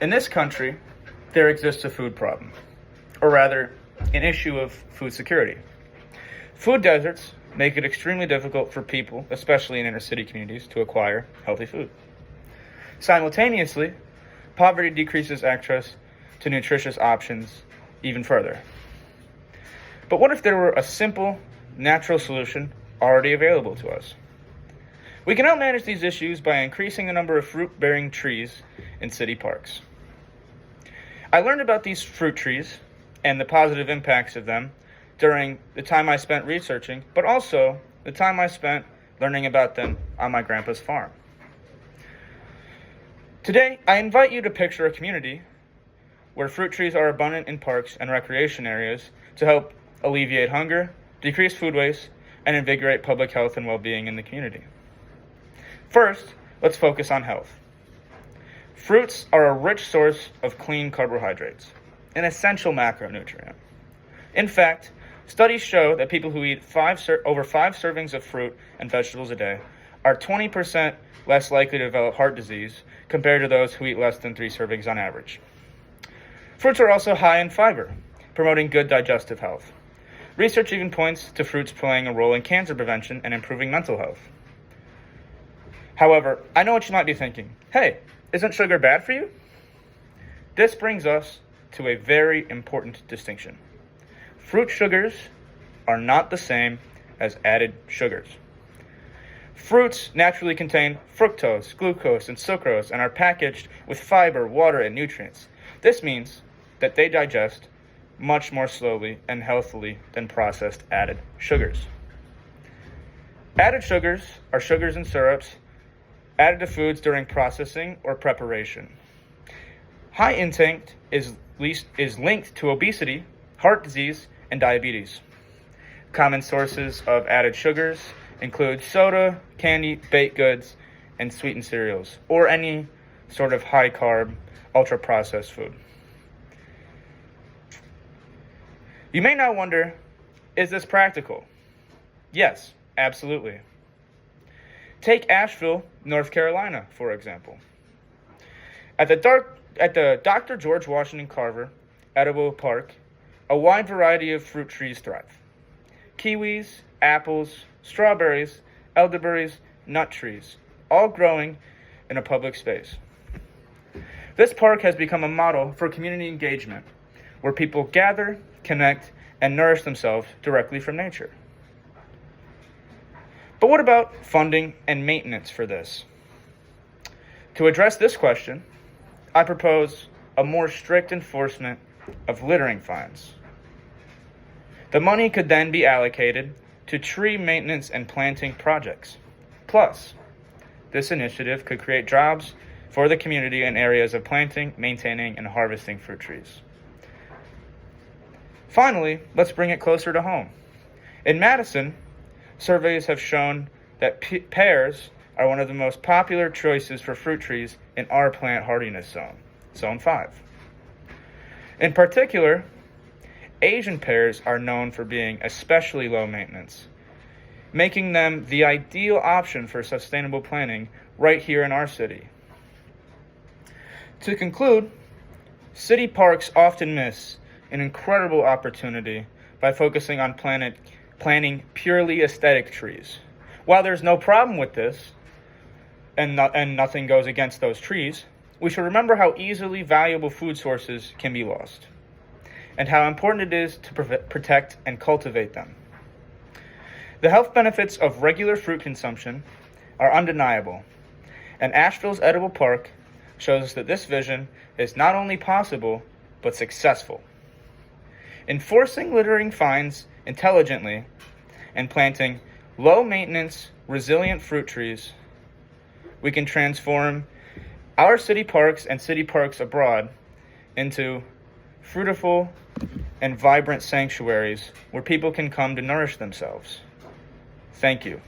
In this country, there exists a food problem, or rather, an issue of food security. Food deserts make it extremely difficult for people, especially in inner city communities, to acquire healthy food. Simultaneously, poverty decreases access to nutritious options even further. But what if there were a simple, natural solution already available to us? We can help manage these issues by increasing the number of fruit-bearing trees in city parks. I learned about these fruit trees and the positive impacts of them during the time I spent researching, but also the time I spent learning about them on my grandpa's farm. Today, I invite you to picture a community where fruit trees are abundant in parks and recreation areas to help alleviate hunger, decrease food waste, and invigorate public health and well-being in the community. First, let's focus on health. Fruits are a rich source of clean carbohydrates, an essential macronutrient. In fact, studies show that people who eat over 5 servings of fruit and vegetables a day are 20% less likely to develop heart disease compared to those who eat less than 3 servings on average. Fruits are also high in fiber, promoting good digestive health. Research even points to fruits playing a role in cancer prevention and improving mental health. However, I know what you might be thinking. Hey, isn't sugar bad for you? This brings us to a very important distinction. Fruit sugars are not the same as added sugars. Fruits naturally contain fructose, glucose, and sucrose and are packaged with fiber, water, and nutrients. This means that they digest much more slowly and healthily than processed added sugars. Added sugars are sugars and syrups added to foods during processing or preparation. High intake is linked to obesity, heart disease, and diabetes. Common sources of added sugars include soda, candy, baked goods, and sweetened cereals, or any sort of high-carb, ultra-processed food. You may now wonder, is this practical? Yes, absolutely. Take Asheville, North Carolina, for example. At the Dr. George Washington Carver Edible Park, a wide variety of fruit trees thrive. Kiwis, apples, strawberries, elderberries, nut trees, all growing in a public space. This park has become a model for community engagement, where people gather, connect, and nourish themselves directly from nature. But what about funding and maintenance for this? To address this question, I propose a more strict enforcement of littering fines. The money could then be allocated to tree maintenance and planting projects. Plus, this initiative could create jobs for the community in areas of planting, maintaining, and harvesting fruit trees. Finally, let's bring it closer to home. In Madison, surveys have shown that pears are one of the most popular choices for fruit trees in our plant hardiness zone, Zone 5. In particular, Asian pears are known for being especially low maintenance, making them the ideal option for sustainable planting right here in our city. To conclude, city parks often miss an incredible opportunity by focusing on planting purely aesthetic trees. While there's no problem with this, and nothing goes against those trees, we should remember how easily valuable food sources can be lost, and how important it is to protect and cultivate them. The health benefits of regular fruit consumption are undeniable, and Asheville's Edible Park shows that this vision is not only possible, but successful. Enforcing littering fines intelligently and planting low-maintenance, resilient fruit trees, we can transform our city parks and city parks abroad into fruitful and vibrant sanctuaries where people can come to nourish themselves. Thank you.